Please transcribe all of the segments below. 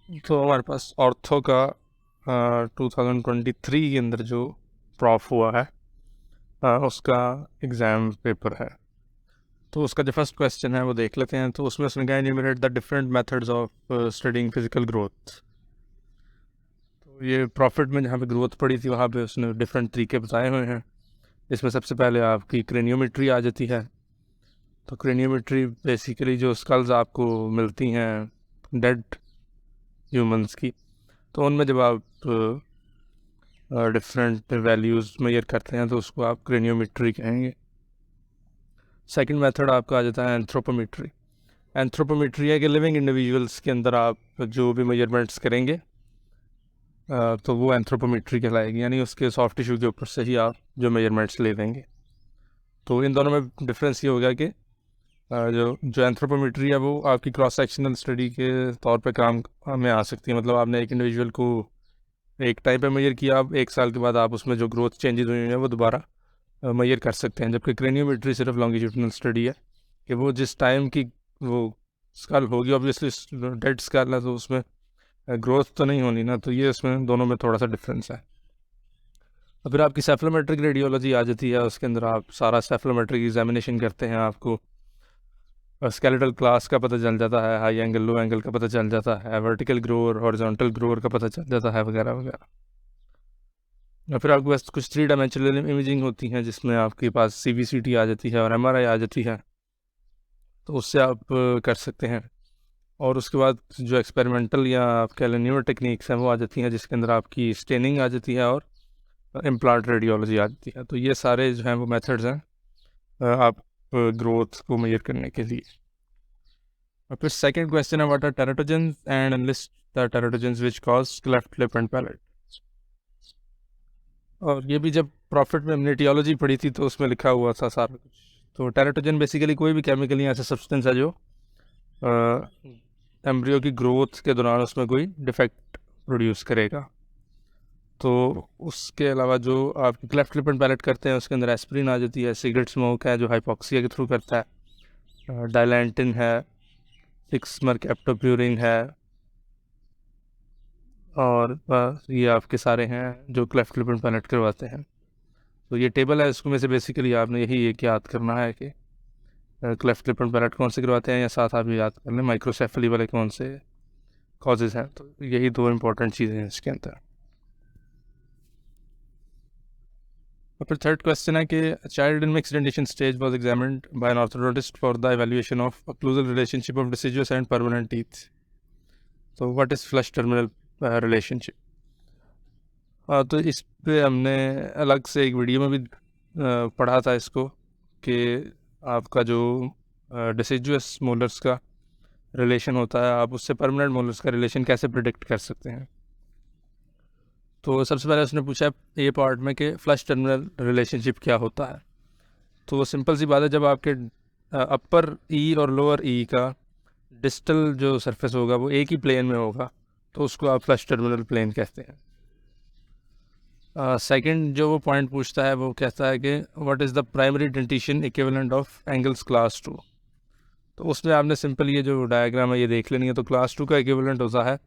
तो हमारे पास ऑर्थो का 2023 के अंदर जो प्रॉफ हुआ है उसका एग्ज़ाम पेपर है। तो उसका जो फर्स्ट क्वेश्चन है वो देख लेते हैं। तो उसमें उसने कहा enumerate the different methods of studying physical growth. तो ये प्रॉफिट में जहाँ पे ग्रोथ पड़ी थी वहाँ पे उसने डिफरेंट तरीके बताए हुए हैं। इसमें सबसे पहले आपकी क्रेनियोमेट्री आ जाती है। तो क्रेनियोमेट्री बेसिकली जो स्कल्स आपको मिलती हैं डेड ह्यूमंस की, तो उनमें जब आप डिफरेंट वैल्यूज़ मेजर करते हैं तो उसको आप क्रेनियोमेट्री कहेंगे। सेकंड मेथड आपका आ जाता है एंथ्रोपोमेट्री। एंथ्रोपोमेट्री है कि लिविंग इंडिविजुअल्स के अंदर आप जो भी मेजरमेंट्स करेंगे तो वो एंथ्रोपोमेट्री कहलाएगी, यानी उसके सॉफ्ट टिश्यू के ऊपर से ही आप जो मेजरमेंट्स ले लेंगे। तो इन दोनों में डिफरेंस ये होगा कि जो एंथ्रोपोमेट्री है वो आपकी क्रॉस सेक्शनल स्टडी के तौर पे काम में आ सकती है। मतलब आपने एक इंडिविजुअल को एक टाइम पे मेजर किया, अब 1 साल के बाद आप उसमें जो ग्रोथ चेंजेस हुए हैं वो दोबारा मेजर कर सकते हैं। जबकि क्रेनियोमेट्री सिर्फ लॉन्गिट्यूडनल स्टडी है कि वो जिस टाइम की वो स्कल होगी, ऑब्वियसली डेड स्कल है तो उसमें ग्रोथ तो नहीं होनी ना, तो ये इसमें दोनों में थोड़ा सा डिफरेंस है। और फिर आपकी सेफलोमेट्रिक रेडियोलॉजी आ जाती है। उसके अंदर आप सारा सेफलोमेट्रिक एग्जामिनेशन करते हैं, आपको स्केलेटल क्लास का पता चल जाता है, हाई एंगल लो एंगल का पता चल जाता है, वर्टिकल ग्रोअर हॉरिजॉन्टल ग्रोअर का पता चल जाता है, वगैरह वगैरह। और फिर आपके पास कुछ 3 डायमेंशनल इमेजिंग होती हैं जिसमें आपके पास CBCT आ जाती है और MRI आ जाती है, तो उससे आप कर सकते हैं। और उसके बाद जो एक्सपेरिमेंटल या आप कह लें न्यूरो टेक्निक्स हैं वो आ जाती हैं, जिसके अंदर आपकी स्टेनिंग आ जाती है और इम्प्लांट रेडियोलॉजी आ जाती है। तो ये सारे जो हैं वो मेथड्स हैं आप ग्रोथ को मेजर करने के लिए। और फिर सेकंड क्वेश्चन है what are teratogens and list the teratogens which cause cleft lip and palate. और ये भी जब प्रॉफिट में हमने टियोलॉजी पढ़ी थी तो उसमें लिखा हुआ था सारा कुछ। तो टेराटोजन बेसिकली कोई भी केमिकल या ऐसा सब्सटेंस है जो एम्ब्रियो की ग्रोथ के दौरान उसमें कोई डिफेक्ट प्रोड्यूस करेगा। तो उसके अलावा जो आप क्लेफ्ट लिप एंड पैलेट करते हैं उसके अंदर एस्पिरिन आ जाती है, सिगरेट स्मोक है जो हाइपॉक्सिया के थ्रू करता है, डायलैंटिन है, 6-मरकैप्टोप्यूरिन है, और ये आपके सारे हैं जो क्लेफ्ट लिप एंड पैलेट करवाते हैं। तो ये टेबल है, इसको में से बेसिकली आपने यही एक याद करना है कि क्लेफ्ट लिप एंड पैलेट कौन से करवाते हैं, या साथ आप ये याद कर लें माइक्रोसेफली वाले कौन से कॉजेज़ हैं। तो यही 2 इंपॉर्टेंट चीज़ें हैं इसके अंदर। और फिर थर्ड क्वेश्चन है कि child in mixed dentition stage was examined by an orthodontist for the evaluation of occlusal relationship of deciduous and permanent teeth. तो what is flush terminal relationship. तो इस पे हमने अलग से एक वीडियो में भी पढ़ा था इसको कि आपका जो डिसिजुअस मोलर्स का रिलेशन होता है, आप उससे परमानेंट मोलर्स का रिलेशन कैसे प्रिडिक्ट कर सकते हैं। तो सबसे पहले उसने पूछा ये पार्ट में कि फ्लश टर्मिनल रिलेशनशिप क्या होता है। तो वो सिंपल सी बात है, जब आपके अपर ई और लोअर ई का डिस्टल जो सरफेस होगा वो एक ही प्लेन में होगा तो उसको आप फ्लश टर्मिनल प्लेन कहते हैं। सेकंड जो वो पॉइंट पूछता है वो कहता है कि what is the primary dentition equivalent of angles class 2। तो उसमें आपने सिंपल ये जो डायग्राम है ये देख लेनी है। तो क्लास 2 का इक्विवेलेंट होता है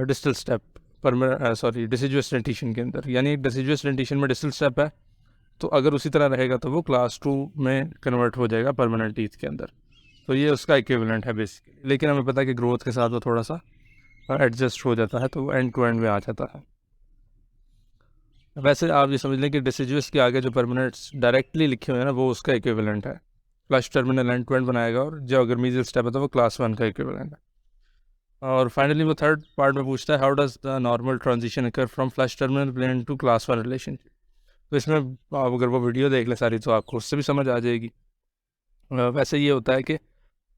डिस्टल स्टेप डिसिजुअस डेंटिशन के अंदर, यानी डिसिजुअस डेंटिशन में डिस्टल स्टेप है तो अगर उसी तरह रहेगा तो वो क्लास 2 में कन्वर्ट हो जाएगा परमानेंट टीथ के अंदर। तो ये उसका इक्विवेलेंट है बेसिकली। लेकिन हमें पता है कि ग्रोथ के साथ वो थोड़ा सा एडजस्ट हो जाता है, तो वो एंड टू एंड में आ जाता है। वैसे आप ये समझ लें कि डिसिजुअस के आगे जो परमानेंट्स डायरेक्टली लिखे हुए हैं ना वो उसका इक्विवेलेंट है। Flush terminal end to end बनाएगा, और जो अगर मीजल स्टेप है तो वो क्लास 1 का इक्विवेलेंट है। और फाइनली वो थर्ड पार्ट में पूछता है how does the normal transition occur from flush terminal plane to class 1 relationship. तो इसमें आप अगर वो वीडियो देख लें सारी तो आपको उससे भी समझ आ जाएगी। वैसे ये होता है कि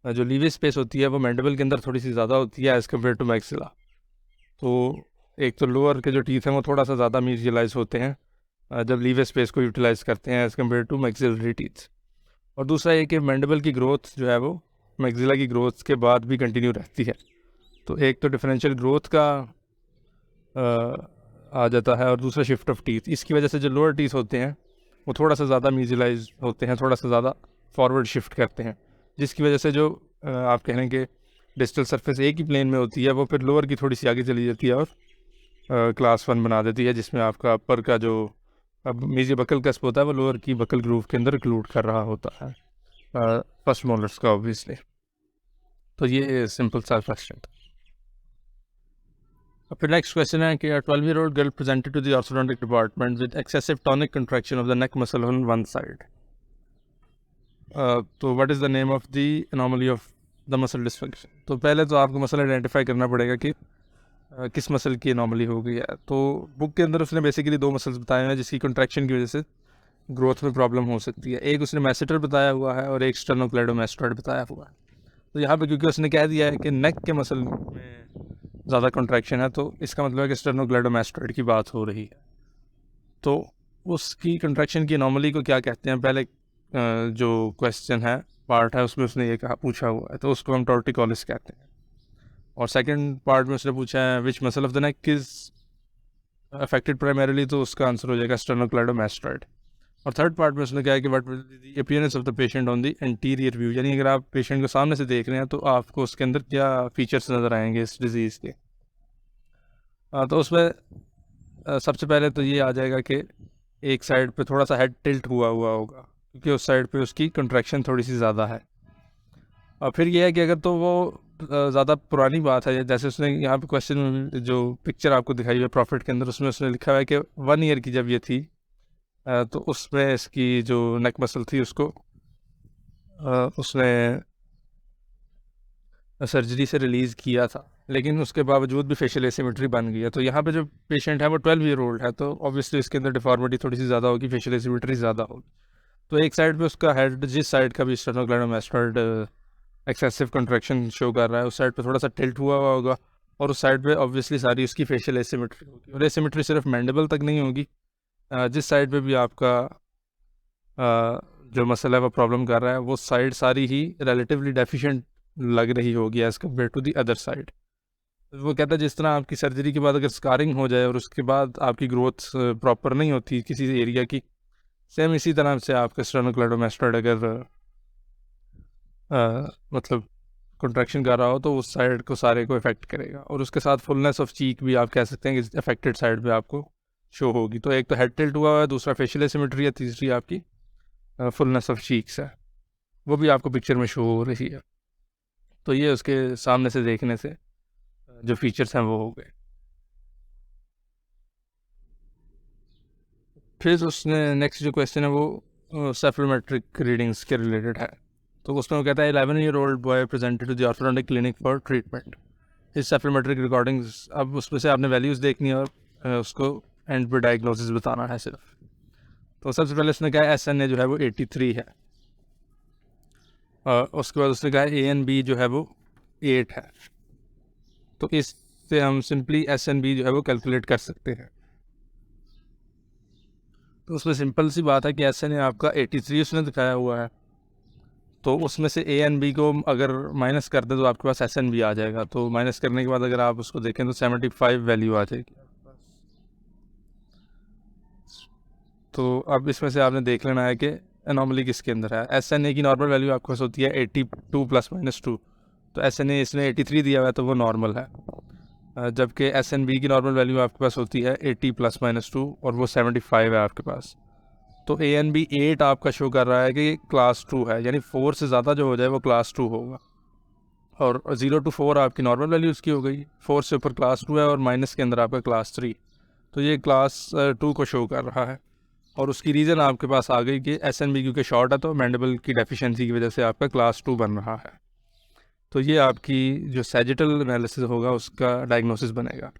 जो लीवी स्पेस होती है वो मैंडिबल के अंदर थोड़ी सी ज़्यादा होती है एज़ कम्पेयर टू मैक्सिला। तो एक तो लोअर के जो टीथ हैं वो थोड़ा सा ज़्यादा मीजियलाइज होते हैं जब लीवे स्पेस को यूटिलाइज करते हैं as compare to maxillary teeth. और दूसरा ये कि मैंडिबल की ग्रोथ जो है वो मैक्सिला की ग्रोथ के बाद भी कंटिन्यू रहती है। तो एक तो डिफरेंशियल ग्रोथ का आ जाता है, और दूसरा शिफ्ट ऑफ टीथ। इसकी वजह से जो लोअर टीथ होते हैं वो थोड़ा सा ज़्यादा मीजियलाइज होते हैं, थोड़ा सा ज़्यादा फॉरवर्ड शिफ्ट करते हैं, जिसकी वजह से जो आप कह लें कि डिजिटल सरफेस एक ही प्लेन में होती है, वो फिर लोअर की थोड़ी सी आगे चली जाती है और क्लास 1 बना देती है, जिसमें आपका अपर का जो अब मीजियो बकल कस्प होता है वो लोअर की बकल ग्रूव के अंदर इंक्लूड कर रहा होता है फर्स्ट मोलर्स का ऑब्वियसली। तो ये सिंपल सा क्वेश्चन था। फिर नेक्स्ट क्वेश्चन है कि 12-year-old girl presented to the orthodontic department with excessive tonic contraction of the neck muscle on one side. तो what is the name of the anomaly of the muscle dysfunction. तो पहले तो आपको muscle identify करना पड़ेगा कि किस muscle की एनोमली हो गई है। तो बुक के अंदर उसने बेसिकली 2 मसल्स बताए हैं जिसकी कंट्रैक्शन की वजह से ग्रोथ में प्रॉब्लम हो सकती है। एक उसने मैसेटर बताया हुआ है और एक स्टर्नोक्लेडोमास्टोइड बताया हुआ है। तो यहाँ पे क्योंकि उसने कह दिया है कि नेक के मसल में ज़्यादा कंट्रैक्शन है, तो इसका मतलब है कि स्टर्नोक्लेडोमास्टोइड की बात हो रही है। तो उसकी कंट्रैक्शन की एनोमली को क्या कहते हैं, पहले जो क्वेश्चन है पार्ट है उसमें उसने ये कहा पूछा हुआ है, तो उसको हम टॉर्टिकोलिस कहते हैं। और सेकंड पार्ट में उसने पूछा है which muscle of the neck is affected primarily, तो उसका आंसर हो जाएगा स्टर्नोक्लेडोमास्टोइड। और थर्ड पार्ट में उसने कहा है कि what will be the appearance of the patient on the anterior view, यानी अगर आप पेशेंट को सामने से देख रहे हैं तो आपको उसके अंदर क्या फीचर्स नज़र आएंगे इस डिज़ीज़ के। तो उसमें सबसे पहले तो ये आ जाएगा कि एक साइड पे थोड़ा सा हेड टिल्ट हुआ हुआ होगा क्योंकि उस साइड पे उसकी कंट्रैक्शन थोड़ी सी ज़्यादा है। और फिर ये है कि अगर तो वो ज़्यादा पुरानी बात है, जैसे उसने यहाँ पे क्वेश्चन में जो पिक्चर आपको दिखाई है प्रॉफिट के अंदर, उसमें उसने लिखा हुआ है कि 1 ईयर की जब ये थी तो उसमें इसकी जो नेक मसल थी उसको उसने सर्जरी से रिलीज़ किया था, लेकिन उसके बावजूद भी फेशियल एसिमेट्री बन गई है। तो यहाँ पे जो पेशेंट है वो 12-year-old है, तो ऑब्वियसली इसके अंदर डिफॉर्मिटी थोड़ी सी ज़्यादा होगी, फेशियल एसिमेट्री ज़्यादा होगी। तो एक साइड पे उसका हेड जिस साइड का भी स्टर्नोक्लेडोमास्टोइड एक्सेसिव कंट्रैक्शन शो कर रहा है उस साइड पे थोड़ा सा टिल्ट हुआ होगा, और उस साइड पे ऑब्वियसली सारी उसकी फेशियल एसिमेट्री होगी। और एसिमेट्री सिर्फ मैंडिबल तक नहीं होगी, जिस साइड पे भी आपका जो मसल है वो प्रॉब्लम कर रहा है वो साइड सारी ही रिलेटिवली डेफिशिएंट लग रही होगी as compare to the other side. वो कहता है जिस तरह आपकी सर्जरी के बाद अगर स्कारिंग हो जाए और उसके बाद आपकी ग्रोथ प्रॉपर नहीं होती किसी एरिया की, सेम इसी तरह से आपका स्टर्नोक्लेडोमास्टोइड अगर मतलब कंट्रैक्शन कर रहा हो तो उस साइड को सारे को इफेक्ट करेगा। और उसके साथ फुलनेस ऑफ चीक भी आप कह सकते हैं कि अफेक्टेड साइड पे आपको शो होगी। तो एक तो हेड टिल्ट हुआ है, दूसरा फेशियल एसिमेट्री है, तीसरी आपकी फुलनेस ऑफ चीक्स है, वो भी आपको पिक्चर में शो हो रही है। तो ये उसके सामने से देखने से जो फीचर्स हैं वो हो गए। फिर उसने नेक्स्ट जो क्वेश्चन है वो सेफलोमेट्रिक रीडिंग्स के रिलेटेड है। तो उसमें वो कहता है 11-year-old boy presented to the orthodontic clinic for treatment his cephalometric recordings. अब उसमें से आपने वैल्यूज़ देखनी है और उसको एंड पे डायग्नोसिस बताना है सिर्फ। तो सबसे पहले उसने कहा SNA जो है वो 83 है, और उसके बाद उसने कहा ANB जो है वो 8 है। तो इससे हम सिंपली SNB जो है वो कैलकुलेट कर सकते हैं। तो उसमें सिंपल सी बात है कि SNA आपका 83 उसने दिखाया हुआ है, तो उसमें से ANB को अगर माइनस कर दे तो आपके पास SNB आ जाएगा। तो माइनस करने के बाद अगर आप उसको देखें तो 75 वैल्यू आ जाएगी। तो अब इसमें से आपने देख लेना है कि एनॉमली किसके अंदर है। SNA की नॉर्मल वैल्यू आपके पास होती है 82 ± 2, तो SNA इसने 83 दिया हुआ है तो वो नॉर्मल है, जबकि SNB की नॉर्मल वैल्यू आपके पास होती है 80 ± 2 और वो 75 है आपके पास। तो ANB 8 आपका शो कर रहा है कि क्लास 2 है, यानी 4 से ज़्यादा जो हो जाए वो क्लास 2 होगा। और 0 to 4 आपकी नॉर्मल वैल्यू उसकी हो गई, 4 से ऊपर क्लास 2 है और माइनस के अंदर आपका क्लास 3, तो ये क्लास 2 को शो कर रहा है। और उसकी रीज़न आपके पास आ गई कि SNB क्योंकि शॉर्ट है तो मैंडिबल की डेफिशिएंसी की वजह से आपका क्लास 2 बन रहा है। तो ये आपकी जो सैजिटल एनालिसिस होगा उसका डायग्नोसिस बनेगा।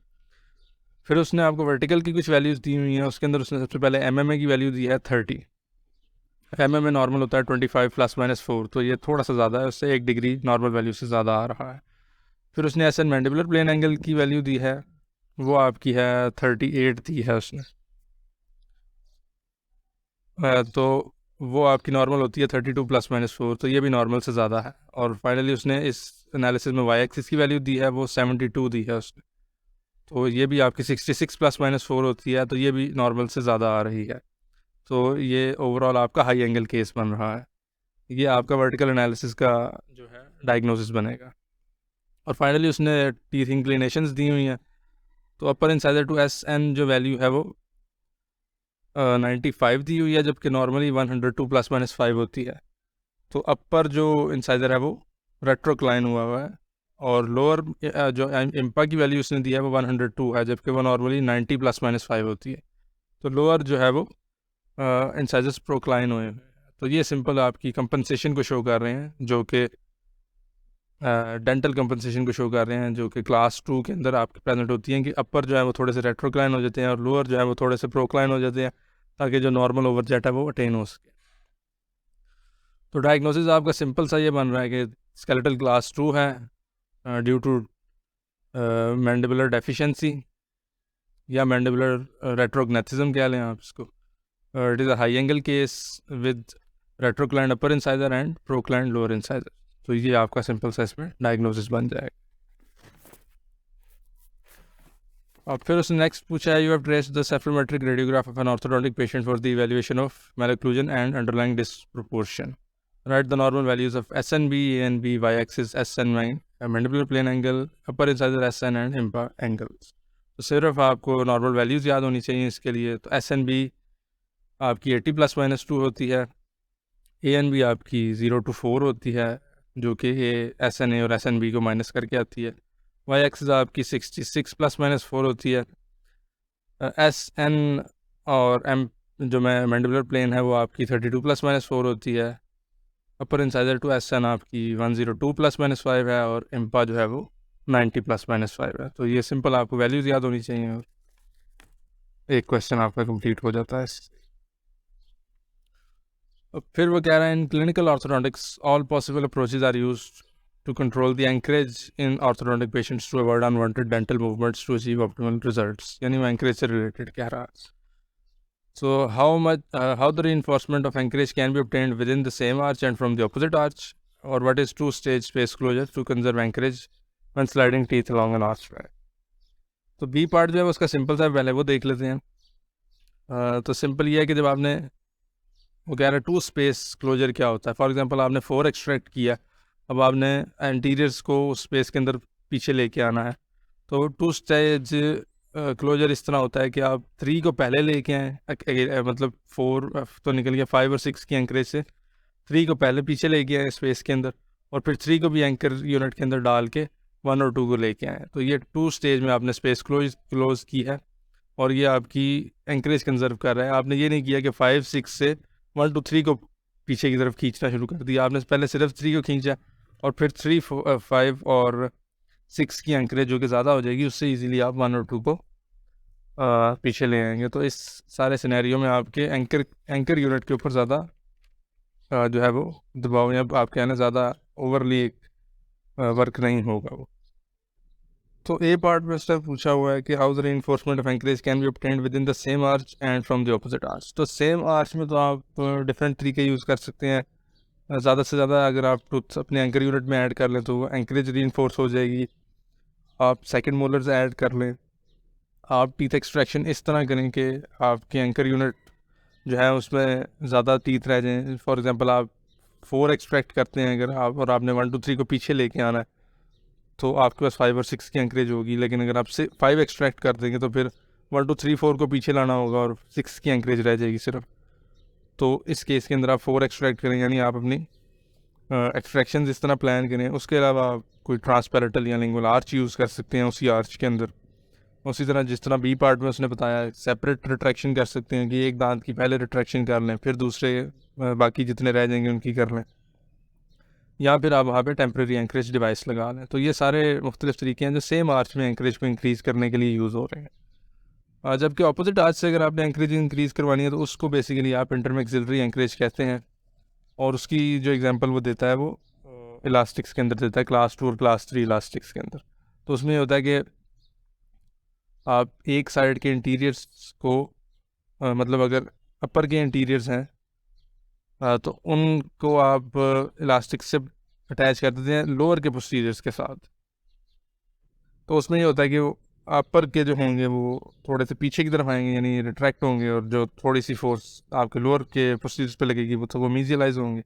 फिर उसने आपको वर्टिकल की कुछ वैल्यूज़ दी हुई हैं, उसके अंदर उसने सबसे पहले MMA की वैल्यू दी है 30। MMA नॉर्मल होता है 25 ± 4, तो ये थोड़ा सा ज़्यादा है, उससे 1 डिग्री नॉर्मल वैल्यू से ज़्यादा आ रहा है। फिर उसने SN मैंडिबुलर प्लेन एंगल की वैल्यू दी है, वो आपकी है 38 दी है उसने, तो वो आपकी नॉर्मल होती है 32 ± 4, तो ये भी नॉर्मल से ज़्यादा है। और फाइनली उसने इस एनालिसिस में Y एक्सिस की वैल्यू दी है, वो 72 दी है उसने, तो ये भी आपकी 66 ± 4 होती है, तो ये भी नॉर्मल से ज़्यादा आ रही है। तो ये ओवरऑल आपका हाई एंगल केस बन रहा है। ये आपका वर्टिकल एनालिसिस का जो है डायग्नोसिस बनेगा। और फाइनली उसने टीथ इंक्लिनेशंस दी हुई हैं। तो अपर इंसाइजर टू एस एन जो वैल्यू है वो 95 दी हुई है, जबकि नॉर्मली 102 प्लस माइनस 5 होती है। तो अपर जो इंसाइजर है वो रेट्रोक्लाइन हुआ है, और लोअर जो इम्पा की वैल्यू उसने दिया है वो 102 है, जबकि वो नॉर्मली 90 प्लस माइनस 5 होती है। तो लोअर जो है वो इंसाइजर्स प्रोक्लाइन हुए हैं। तो ये सिंपल आपकी कंपनसेशन को शो कर रहे हैं, जो कि डेंटल कंपनसेशन को शो कर रहे हैं, जो कि क्लास 2 के अंदर आपके प्रेजेंट होती हैं कि अपर जो है वो थोड़े से रेट्रोक्लाइन हो जाते हैं और लोअर जो है वो थोड़े से प्रोक्लाइन हो जाते हैं, ताकि जो नॉर्मल ओवरजेट है वो अटेन हो सके। तो डायग्नोसिस आपका सिंपल सा ये बन रहा है कि स्केलेटल क्लास 2 है ड्यू टू मैंडिबुलर डेफिशिएंसी या मैंडिबुलर रेट्रोग्नेथिज्म कह लें आप इसको। It is a high angle case with retroclined upper incisor and proclined lower incisor. तो ये आपका सिंपल सा इसमें डायग्नोसिस बन जाएगा। अब फिर उसने नेक्स्ट पूछा है, you have traced the cephalometric radiograph of an orthodontic patient for the evaluation of malocclusion and underlying disproportion. Write the normal values of SNB, ANB, y-axis SN9, mandibular plane angle, upper incisor SN and impa angles। तो सिर्फ आपको normal values याद होनी चाहिए इसके लिए। तो SNB आपकी 80 प्लस माइनस 2 होती है, ANB आपकी 0 to 4 होती है, जो कि SNA और SNB को माइनस करके आती है। y-axis आपकी 66 प्लस माइनस 4 होती है। SN और M जो मैंडिबुलर प्लेन है वो आपकी 32 प्लस माइनस 4 होती है। अपर इंसाइजर टू SN आपकी 102 प्लस माइनस 5 है, और इम्पा जो है वो 90 प्लस माइनस 5 है। तो ये सिंपल आपको वैल्यूज़ याद होनी चाहिए और एक क्वेश्चन आपका कंप्लीट हो जाता है। अब फिर वो कह रहे हैं, in clinical orthodontics all possible approaches are used to control the anchorage in orthodontic patients to avoid unwanted dental movements to achieve optimal results. यानी वो एंकरेज से रिलेटेड कह रहा है। So how the reinforcement of anchorage can be obtained within the same arch and from the opposite arch, or what is two-stage space closure to conserve anchorage when sliding teeth along an archway। तो B part जो है उसका simple सा पहले वो देख लेते हैं। तो सिंपल ये है कि जब आपने वो कह रहा है टू स्पेस क्लोजर क्या होता है। फॉर एग्जांपल आपने 4 एक्सट्रैक्ट किया, अब आपने एंटीरियर्स को स्पेस के अंदर पीछे लेके आना है। तो टू स्टेज क्लोजर इस तरह होता है कि आप 3 को पहले लेके आए, मतलब 4 तो निकल गया, 5 और 6 की एंकरेज से 3 को पहले पीछे लेके आए स्पेस के अंदर, और फिर 3 को भी एंकर यूनिट के अंदर डाल के 1 और 2 को लेके आए। तो ये 2 स्टेज में आपने स्पेस क्लोज की है, और ये आपकी एंकरेज कंजर्व कर रहा है। आपने ये नहीं किया कि 5 6 से 1 2 3 को पीछे की तरफ खींचना शुरू कर दिया। आपने पहले सिर्फ 3 को खींचा, और फिर 3 5 और 6 की एंकरेज जो कि ज़्यादा हो जाएगी, उससे इजीली आप 1 और 2 को पीछे ले आएंगे। तो इस सारे सिनेरियो में आपके एंकर यूनिट के ऊपर ज़्यादा जो है वो दबाव, या आप कहना ज़्यादा ओवरली वर्क नहीं होगा वो। तो ए पार्ट में उसने पूछा हुआ है कि how the reinforcement of anchorage can be obtained within the same arch and from the opposite arch. तो सेम आर्च में तो आप डिफरेंट तरीके यूज़ कर सकते हैं। ज़्यादा से ज़्यादा अगर आप टूथ अपने एंकर यूनिट में ऐड कर लें तो वो एंकरेज रीइंफोर्स हो जाएगी। आप सेकंड मोलर्स ऐड कर लें, आप टीथ एक्सट्रैक्शन इस तरह करें कि आपके एंकर यूनिट जो है उसमें ज़्यादा टीथ रह जाएँ। फॉर एग्जांपल आप 4 एक्सट्रैक्ट करते हैं अगर आप, और आपने 1 2 3 को पीछे लेके आना है, तो आपके पास 5 और 6 की एंकरेज होगी। लेकिन अगर आप 5 एक्सट्रैक्ट कर देंगे तो फिर 1 2 3 4 को पीछे लाना होगा और 6 की एंकरेज रह जाएगी सिर्फ। तो इस केस के अंदर आप 4 एक्सट्रैक्ट करें, यानी आप अपनी एक्सट्रैक्शन इस तरह प्लान करें। उसके अलावा आप कोई ट्रांसपैरेटल या लिंगुअल आर्च यूज़ कर सकते हैं उसी आर्च के अंदर। उसी तरह जिस तरह बी पार्ट में उसने बताया, सेपरेट रिट्रैक्शन कर सकते हैं कि एक दांत की पहले रिट्रैक्शन कर लें, फिर दूसरे बाकी जितने रह जाएंगे उनकी कर लें, या फिर आप वहाँ पे टेम्प्रेरी एंकरेज डिवाइस लगा लें। तो ये सारे मुख्तलिफ तरीके हैं जो सेम आर्च में एंकरेज को इंक्रीज़ करने के लिए यूज़ हो रहे हैं। जबकि ऑपोजिट आर्च से अगर आपने एंकरेज इंक्रीज़ करवानी है तो उसको बेसिकली आप इंटरमैक्सिलरी एंकरेज कहते हैं, और उसकी जो एग्जांपल वो देता है वो इलास्टिक्स के अंदर देता है, क्लास 2 और क्लास 3 इलास्टिक्स के अंदर। तो उसमें ये होता है कि आप एक साइड के इंटीरियर्स को मतलब अगर अपर के इंटीरियर्स हैं तो उनको आप इलास्टिक से अटैच कर देते हैं लोअर के पोस्टीरियर्स के साथ। तो उसमें ये होता है कि वो अपर के जो होंगे वो थोड़े से पीछे की तरफ आएंगे, यानी रिट्रैक्ट होंगे, और जो थोड़ी सी फोर्स आपके लोअर के पोस्टीरियर्स पे लगेगी वो मीजियलाइज होंगे।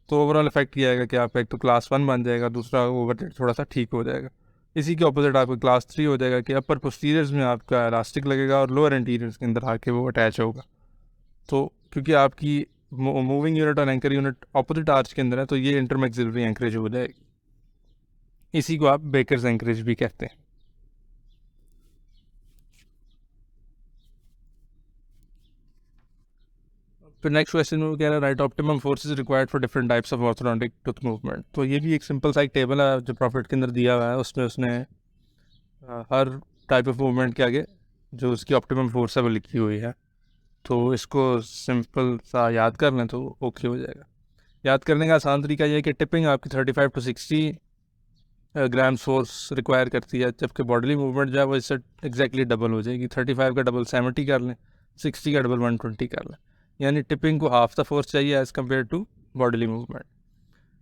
तो ओवरऑल इफेक्ट ये आएगा कि आपका एक तो क्लास 1 बन जाएगा, दूसरा ओवर थोड़ा सा ठीक हो जाएगा। इसी के ऑपोजिट आपका क्लास 3 हो जाएगा कि अपर पोस्टीरियर्स में आपका इलास्टिक लगेगा और लोअर एंटीरियर्स के अंदर आके वो अटैच होगा। तो क्योंकि आपकी मूविंग यूनिट और एंकर यूनिट ऑपोजिट आर्च के अंदर है तो ये इंटरमैक्सिलरी एंकरेज हो जाएगी। इसी को आप बेकर्स एंकरेज भी कहते हैं। फिर नेक्स्ट क्वेश्चन में वो कह रहा है right optimum forces required for different types of orthodontic tooth movement. तो ये भी एक सिंपल सा एक टेबल है जो प्रॉफिट के अंदर दिया हुआ है, उसमें उसने हर टाइप ऑफ मूवमेंट के आगे जो उसकी ऑप्टिमम फोर्स है वो लिखी हुई है। तो इसको सिंपल सा याद कर लें तो ओके हो जाएगा। याद करने का आसान तरीका ये है कि टिपिंग आपकी 35 to 60 ग्राम फोर्स रिक्वायर करती है, जबकि बॉडीली मूवमेंट जो है वो इससे एग्जैक्टली डबल हो जाएगी। 35 का डबल 70 कर लें, 60 का डबल 120 कर लें, यानी टिपिंग को हाफ द फोर्स चाहिए as compare to bodily movement.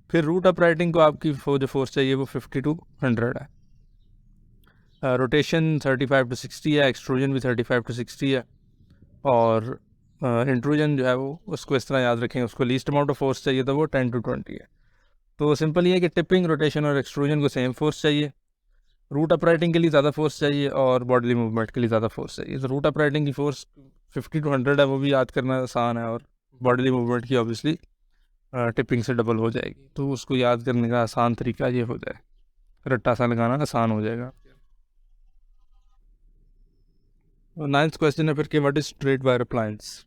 फिर रूट अप राइटिंग को आपकी जो फोर्स चाहिए वो 50 to 100 है। रोटेशन 35 to 60 है, एक्सट्रूजन भी 35 to 60 है, और इंट्रूजन जो है वो उसको इस तरह याद रखेंगे, उसको लीस्ट अमाउंट ऑफ फोर्स चाहिए तो वो 10 to 20 है। तो सिंपल ये है कि टिपिंग, रोटेशन और एक्सट्रूजन को सेम फोर्स चाहिए, रूट अप राइटिंग के लिए ज़्यादा फोर्स चाहिए और बॉडीली मूवमेंट के लिए ज़्यादा फोर्स चाहिए। तो रूट अप राइटिंग की फोर्स 50 to 100 है, वो भी याद करना आसान है, और बॉडीली मूवमेंट की ऑब्वियसली टिपिंग से डबल हो जाएगी। तो उसको याद करने का आसान तरीका ये हो जाए, रट्टा सा लगाना आसान हो जाएगा। नाइन्थ क्वेश्चन है फिर कि what is straight wire appliance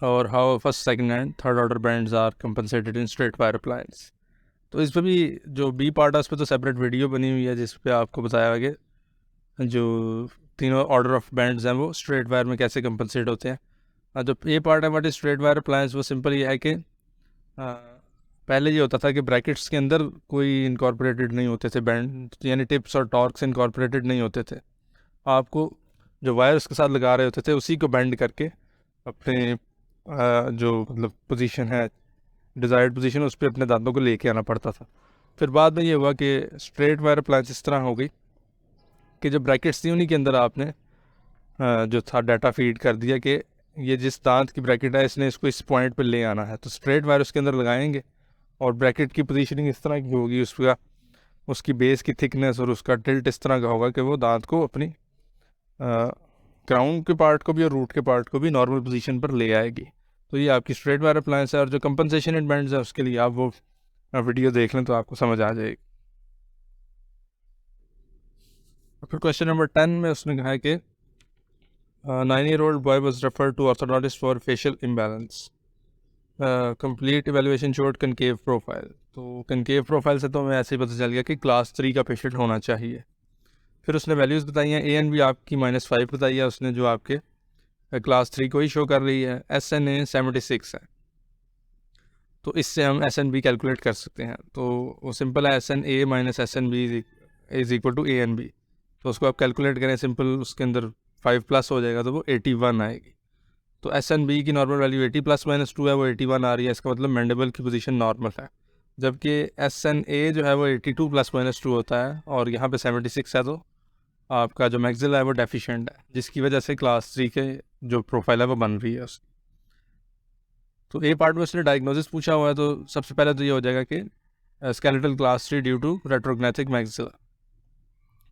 और how first, second and third order bends are compensated in straight wire appliance. तो इस पर भी जो बी पार्ट है उस पर तो सेपरेट वीडियो बनी हुई है जिस पे आपको बताया गया कि जो तीनों ऑर्डर ऑफ बैंड्स हैं वो स्ट्रेट वायर में कैसे कंपनसेट होते हैं। जो ए पार्ट है what is straight wire appliance, वो सिंपल ये है कि पहले ये होता था कि ब्रैकेट्स के अंदर कोई इनकॉर्पोरेटेड नहीं होते थे बैंड, यानी टिप्स और टॉर्क्स इनकॉर्पोरेटेड नहीं होते थे। आपको जो वायर उसके साथ लगा रहे होते थे उसी को बेंड करके अपने जो मतलब पोजीशन है, डिज़ायर्ड पोजीशन, उस पर अपने दांतों को लेके आना पड़ता था। फिर बाद में ये हुआ कि स्ट्रेट वायर अप्लायंस इस तरह हो गई कि जो ब्रैकेट्स थी उन्हीं के अंदर आपने जो था डाटा फीड कर दिया कि ये जिस दांत की ब्रैकेट है इसने इसको इस पॉइंट पर ले आना है, तो स्ट्रेट वायर उसके अंदर लगाएंगे और ब्रैकेट की पोजीशनिंग इस तरह की होगी, उसका उसकी बेस की थिकनेस और उसका टिल्ट इस तरह का होगा कि वो दांत को अपनी क्राउन के पार्ट को भी और रूट के पार्ट को भी नॉर्मल पोजीशन पर ले आएगी। तो ये आपकी स्ट्रेट वायर अप्लायंस है, और जो कंपनसेशन एंड बैंड्स है उसके लिए आप वो वीडियो देख लें तो आपको समझ आ जाएगी। फिर क्वेश्चन नंबर 10 में उसने कहा है कि 9-year-old boy was referred to orthodontist for facial imbalance. Complete evaluation showed concave profile. तो कनकेव प्रोफाइल से तो हमें ऐसे ही पता चल गया कि क्लास 3 का पेशेंट होना चाहिए। फिर उसने वैल्यूज़ बताई हैं, ए एन बी आपकी -5 बताई है उसने जो आपके क्लास 3 को ही शो कर रही है। एस एन ए 76 है, तो इससे हम एस एन बी कैलकुलेट कर सकते हैं। तो वो सिंपल है, S N A minus S N B is equal to A N B. तो उसको आप कैलकुलेट करें सिंपल, उसके अंदर 5+ हो जाएगा तो वो 81 आएगी। तो एस एन बी की नॉर्मल वैल्यू 80 + -2 है, वो 81 आ रही है, इसका मतलब मैंडेबल की पोजीशन नॉर्मल है। जबकि एस एन ए जो है वो 82 + -2 होता है, और यहाँ पे 76 है, तो आपका जो मैक्सिल है वो डेफिशिएंट है, जिसकी वजह से क्लास 3 के जो प्रोफाइल है वो बन रही है उसकी। तो ए पार्ट में उसने डायग्नोसिस पूछा हुआ है, तो सबसे पहले तो ये हो जाएगा कि skeletal class 3 due to retrognathic maxilla.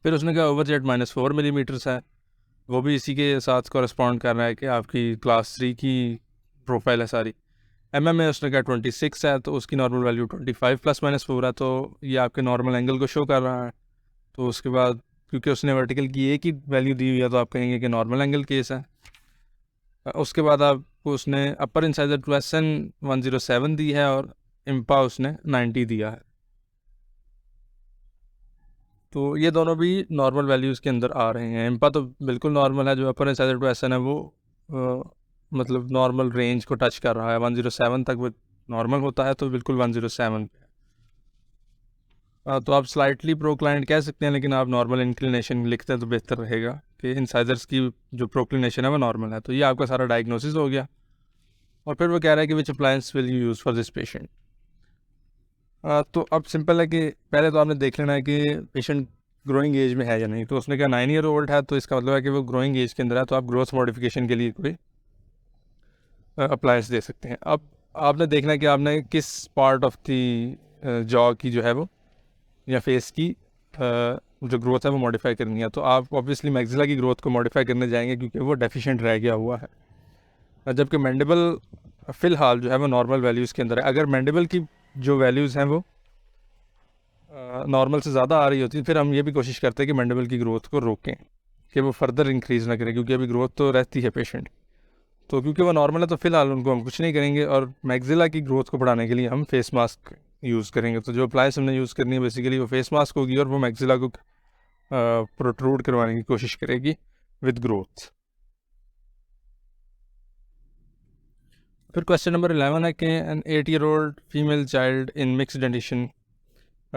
फिर उसने कहा ओवरजेट -4 मिलीमीटर्स है, वो भी इसी के साथ कॉरस्पॉन्ड कर रहा है कि आपकी क्लास 3 की प्रोफाइल है सारी। एम में उसने कहा 26 है, तो उसकी नॉर्मल वैल्यू 25 + -4 है, तो ये आपके नॉर्मल एंगल को शो कर रहा है। तो उसके बाद क्योंकि उसने वर्टिकल की एक ही वैल्यू दी हुई है तो आप कहेंगे कि नॉर्मल एंगल केस है। उसके बाद आपको उसने अपर इंसाइजर टू एस एन 107 दी है और इम्पा उसने 90 दिया है। तो ये दोनों भी नॉर्मल वैल्यूज़ के अंदर आ रहे हैं। इम्पा तो बिल्कुल नॉर्मल है, जो अपर इंसाइजर टू एस एन है वो मतलब नॉर्मल रेंज को टच कर रहा है, 107 तक वो नॉर्मल होता है, तो बिल्कुल 107 पे है। तो आप स्लाइटली प्रोक्लाइंट कह सकते हैं, लेकिन आप नॉर्मल इंक्लिनेशन लिखते हैं तो बेहतर रहेगा कि इंसाइजर्स की जो प्रोक्लिनेशन है वो नॉर्मल है। तो ये आपका सारा डायग्नोसिस हो गया। और फिर वो कह रहा है कि which appliance will you use for this patient. तो अब सिंपल है कि पहले तो आपने देख लेना है कि पेशेंट ग्रोइंग एज में है या नहीं। तो उसने कहा 9-year-old है, तो इसका मतलब है कि वो ग्रोइंग एज के अंदर है, तो आप ग्रोथ मॉडिफिकेशन के लिए कोई अप्लायंस दे सकते हैं। अब आपने देखना है कि आपने किस पार्ट ऑफ दी जॉ की जो है वो या फेस की जो ग्रोथ है वो मॉडिफाई करनी है, तो आप ऑब्वियसली मैक्सिला की ग्रोथ को मॉडिफाई करने जाएंगे क्योंकि वो डेफिशिएंट रह गया हुआ है। जबकि मैंडिबल फ़िलहाल जो है वो नॉर्मल वैल्यूज़ के अंदर है। अगर मैंडिबल की जो वैल्यूज़ हैं वो नॉर्मल से ज़्यादा आ रही होती है, फिर हम ये भी कोशिश करते हैं कि मैंडिबल की ग्रोथ को रोकें कि वो फर्दर इंक्रीज़ ना करें, क्योंकि अभी ग्रोथ तो रहती है पेशेंट। तो क्योंकि वो नॉर्मल है तो फ़िलहाल उनको हम कुछ नहीं करेंगे, और मैक्सिला की ग्रोथ को बढ़ाने के लिए हम फेस मास्क यूज़ करेंगे। तो जो अप्लाइंस हमने यूज़ करनी है बेसिकली वो फेस मास्क होगी, और वो मैक्सिला को प्रोट्रूड करवाने की कोशिश करेगी विद ग्रोथ। फिर क्वेश्चन नंबर 11 है कि an 8-year-old female child in mixed edition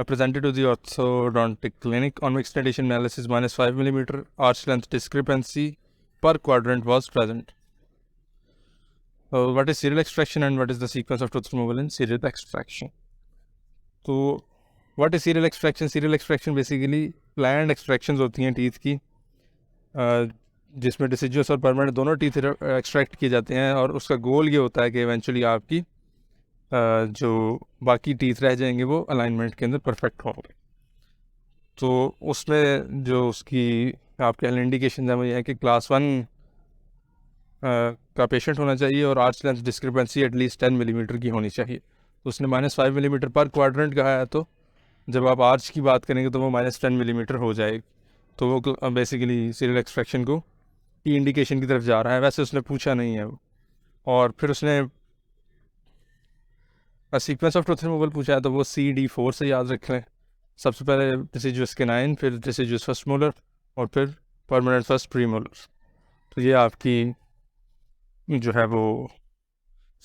presented to the orthodontic clinic on mixed dentition analysis -5 mm arch length discrepancy per quadrant was present. What is serial extraction and what is the sequence of tooth removal in serial extraction? तो what is serial extraction? Serial extraction basically planned extractions होती हैं teeth की, जिसमें डिसिजुअस और permanent दोनों teeth extract किए जाते हैं, और उसका गोल ये होता है कि इवेंचुअली आपकी जो बाकी टीथ रह जाएंगे वो अलाइनमेंट के अंदर परफेक्ट होंगे। तो उसमें जो उसकी आप कह लें इंडिकेशन है वो ये है कि क्लास 1 का पेशेंट होना चाहिए, और arch length discrepancy at least 10 millimetre की होनी चाहिए। तो उसने -5 मिलीमीटर पर क्वाड्रेंट कहा है, तो जब आप आर्च की बात करेंगे तो वो -10 मिलीमीटर हो जाएगी। तो वो बेसिकली सीरियल एक्सट्रैक्शन को की इंडिकेशन की तरफ जा रहा है। वैसे उसने पूछा नहीं है वो। और फिर उसने सीक्वेंस ऑफ ट्रूथ रिमूवल पूछा है, तो वो CD4 से याद रख लें। सबसे पहले डिसिजुअस कैनाइन, फिर डिसिजुअस फर्स्ट मोलर, और फिर परमानेंट फर्स्ट प्रीमोलर। तो ये आपकी जो है वो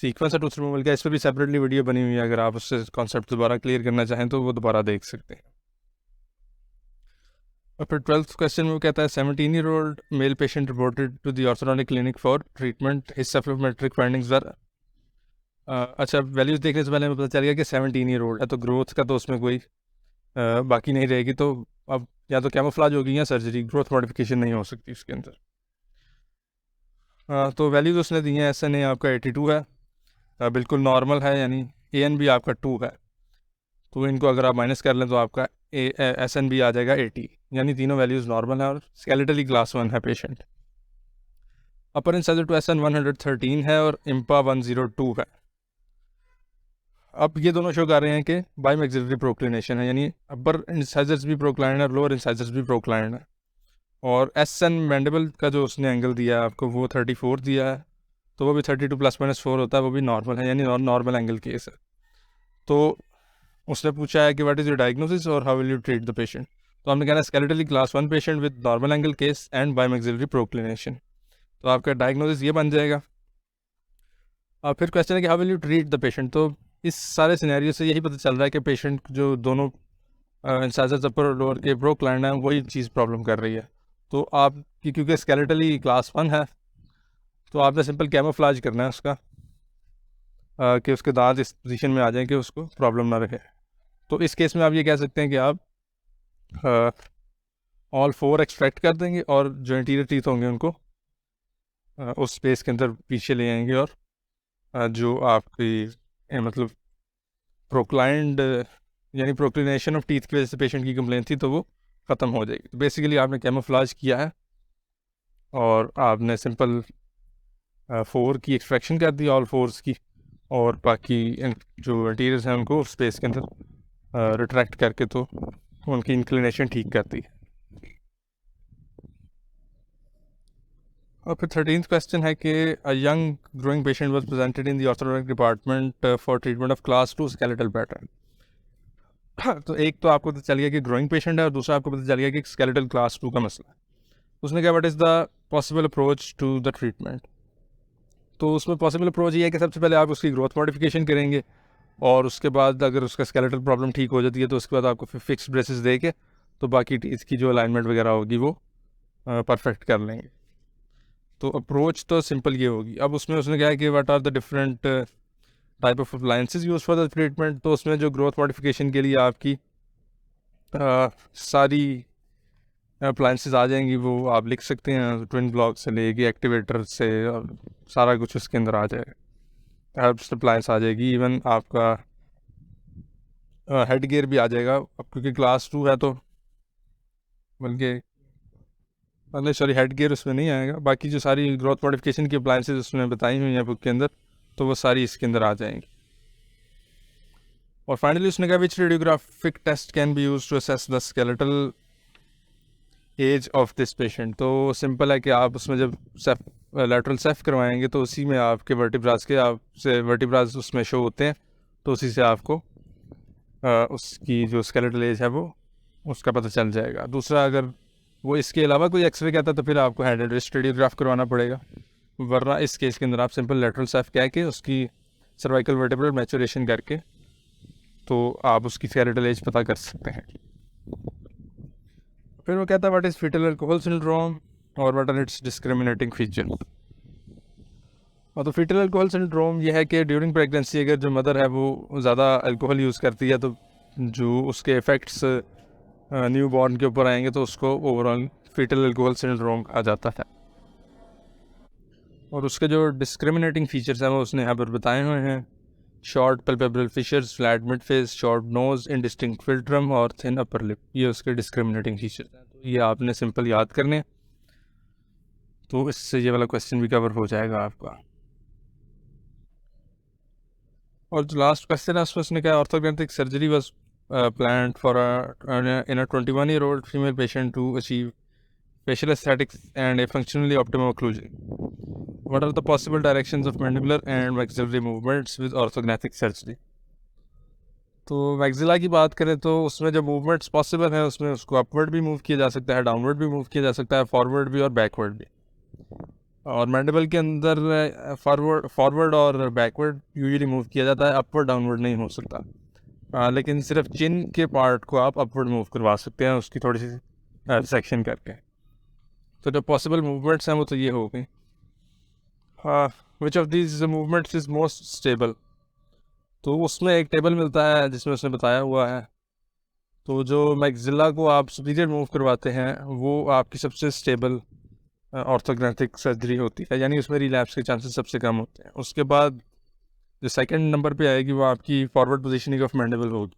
सीक्वेंस ऑफ ट्रूथ रिमूवल का। इस पर भी सेपरेटली वीडियो बनी हुई है, अगर आप उससे कॉन्सेप्ट दोबारा क्लियर करना चाहें तो वो दोबारा देख सकते हैं। और फिर 12th क्वेश्चन में वो कहता है 17-year-old male patient reported to the orthodontic clinic for treatment, his supplementary findings were अच्छा, वैल्यूज़ देखने से पहले हमें पता चल गया कि 17-year-old है, तो ग्रोथ का तो उसमें कोई बाकी नहीं रहेगी। तो अब या तो कैमोफ्लाज होगी या सर्जरी, ग्रोथ मॉडिफिकेशन नहीं हो सकती उसके अंदर। तो वैल्यूज़ उसने दी हैं। SNA आपका 82 है, बिल्कुल नॉर्मल है, यानी ANB आपका 2 है। तो इनको अगर आप माइनस कर लें तो आपका SNB आ जाएगा 80, यानी तीनों वैल्यूज़ नॉर्मल है, और स्केलेटली क्लास 1 है patient. Upper incisor to SN 113 है, और इम्पा 102 है। अब ये दोनों शो कर रहे हैं कि बायोमैक्सिलरी प्रोक्लिनेशन है, यानी अपर इंसाइजर्स भी प्रोक्लाइंड है, लोअर इंसाइजर्स भी प्रोक्लाइंड है। और SN मैंडिबल का जो उसने एंगल दिया है आपको वो 34 दिया है, तो वो भी 32 +-4 होता है, वो भी नॉर्मल है, यानी नॉर्मल एंगल केस है। तो उसने पूछा है कि व्हाट इज़ योर डायग्नोसिस और how will you treat the patient. तो हमने कहना है skeletally class 1 patient with normal angle case and bimaxillary proclination. तो आपका डायग्नोसिस ये बन जाएगा। और फिर क्वेश्चन है कि how will you treat the patient. तो इस सारे सिनेरियो से यही पता चल रहा है कि पेशेंट जो दोनों इंसाइजर्स अपर और लोअर के प्रोक्लाइंड है वही चीज़ प्रॉब्लम कर रही है। तो आप क्योंकि स्केलेटली क्लास 1 है, तो आपने सिंपल कैमोफ्लाज करना है उसका, कि उसके दांत इस पोजीशन में आ जाएं कि उसको प्रॉब्लम ना रहे। तो इस केस में आप ये कह सकते हैं कि आप ऑल 4 एक्सट्रैक्ट कर देंगे, और जो इंटीरियर टीथ होंगे उनको उस स्पेस के अंदर पीछे ले आएंगे, और जो आपकी मतलब प्रोक्लाइंड यानी प्रोक्लिनेशन ऑफ टीथ की वजह से पेशेंट की कंप्लेंट थी तो वो ख़त्म हो जाएगी। तो बेसिकली आपने कैमोफ्लाज किया है, और आपने सिंपल 4 की एक्सट्रैक्शन कर दी, ऑल 4s की, और बाकी जो इंटीरियर्स हैं उनको स्पेस के अंदर रिट्रैक्ट करके तो उनकी इंक्लिनेशन ठीक करती है। और फिर 13th क्वेश्चन है कि a young growing patient was presented in the orthodontic department for treatment of class 2 skeletal pattern. तो एक तो आपको पता चल गया कि ग्रोइंग पेशेंट है, और दूसरा आपको पता चल गया कि स्केलेटल क्लास 2 का मसला है। उसने कहा what is the possible approach to the treatment. तो उसमें पॉसिबल अप्रोच ये है कि सबसे पहले आप उसकी ग्रोथ मॉडिफिकेशन करेंगे, और उसके बाद अगर उसका स्केलेटल प्रॉब्लम ठीक हो जाती है तो उसके बाद आपको फिर फिक्स ब्रेसेस दे के तो बाकी टीथ की जो अलाइनमेंट वगैरह होगी वो परफेक्ट कर लेंगे। तो अप्रोच तो सिंपल ये होगी। अब उसमें उसने कहा है कि what are the different type of appliances use for the treatment. तो उसमें जो ग्रोथ मॉडिफिकेशन के लिए आपकी सारी अप्लायंसेस आ जाएंगी, वो आप लिख सकते हैं, ट्विन ब्लॉक से लेके एक्टिवेटर से, और सारा कुछ उसके अंदर आ जाएगा। हेल्प्स अप्लायंस आ जाएगी, इवन आपका हेड गियर भी आ जाएगा। अब क्योंकि क्लास 2 है तो बल्कि मतलब सॉरी हेड गियर उसमें नहीं आएगा, बाकी जो सारी ग्रोथ मॉडिफिकेशन की अप्लाइंसेज उसमें बताई हुई हैं बुक के अंदर, तो वो सारी इसके अंदर आ जाएंगी। और फाइनली उसने कहा which radiographic test can be use to assess the skeletal age of this patient. तो सिंपल है कि आप उसमें जब सेफ लैटरल सेफ करवाएंगे तो उसी में आपके वर्टिब्रास के आपसे वर्टिब्रास उसमें शो होते हैं, तो उसी से आपको उसकी जो स्केलेटल एज है वो उसका पता चल जाएगा। दूसरा अगर वो इसके अलावा कोई एक्सरे कहता है तो फिर आपको हैंड एंड रिस्ट रेडियोग्राफ करवाना पड़ेगा, वरना इस केस के अंदर आप सिंपल लैटरल सेफ कह के उसकी सर्वाइकल वर्टिब्रल मैचुरेशन करके तो आप उसकी स्केलेटल एज पता कर सकते हैं। फिर वो कहता है what is fetal alcohol syndrome और what are its discriminating feature. और तो फीटल अल्कोहल सिंड्रोम ये है कि ड्यूरिंग प्रेगनेंसी अगर जो मदर है वो ज़्यादा अल्कोहल यूज़ करती है तो जो उसके इफ़ेक्ट्स न्यू बॉर्न के ऊपर आएंगे तो उसको ओवरऑल फीटल अल्कोहल सिंड्रोम कहा जाता है। और उसके जो डिस्क्रिमिनेटिंग फीचर्स हैं वो उसने यहाँ पर बताए हुए हैं। Short palpebral fissures, flat mid face, short nose, indistinct philtrum और थिन अपर लिप, ये उसके डिस्क्रिमिनेटिंग फीचर्स हैं। तो ये आपने सिंपल याद करने, तो इससे ये वाला क्वेश्चन भी कवर हो जाएगा आपका। और जो लास्ट क्वेश्चन है उसने कहा orthognathic surgery was planned for in a 21-year-old female patient to achieve facial aesthetics and a functionally optimum occlusion. What are the possible directions of mandibular and maxillary movements with orthognathic surgery? तो maxilla की बात करें तो उसमें जो movements possible हैं उसमें उसको अपवर्ड भी मूव किया जा सकता है, डाउनवर्ड भी मूव किया जा सकता है, फॉरवर्ड भी और बैकवर्ड भी। और मैंडिबल के अंदर फॉरवर्ड और बैकवर्ड यूजुअली मूव किया जाता है, अपवर्ड डाउनवर्ड नहीं हो सकता। लेकिन सिर्फ चिन के पार्ट को आप अपवर्ड मूव करवा सकते हैं उसकी थोड़ी सी सेक्शन करके। तो जो पॉसिबल मूवमेंट्स हैं वो तो ये हो गई। Which of these movements is most stable, तो उसमें एक टेबल मिलता है जिसमें उसने बताया हुआ है। तो जो मैक्सिला को आप सुपीरियर मूव करवाते हैं वो आपकी सबसे स्टेबल ऑर्थोग्रांथिक सर्जरी होती है, यानी उसमें रिलैप्स के चांसेस सबसे कम होते हैं। उसके बाद जो सेकंड नंबर पे आएगी वो आपकी फॉरवर्ड पोजीशनिंग ऑफ मैंडिबल होगी।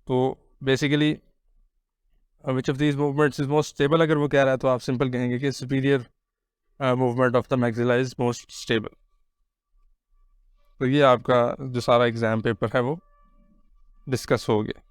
तो basically which of these movements is most stable अगर वो कह रहा है तो आप सिंपल कहेंगे कि superior movement of the maxilla is most stable. तो ये आपका जो सारा एग्ज़ाम पेपर है वो डिस्कस हो गया।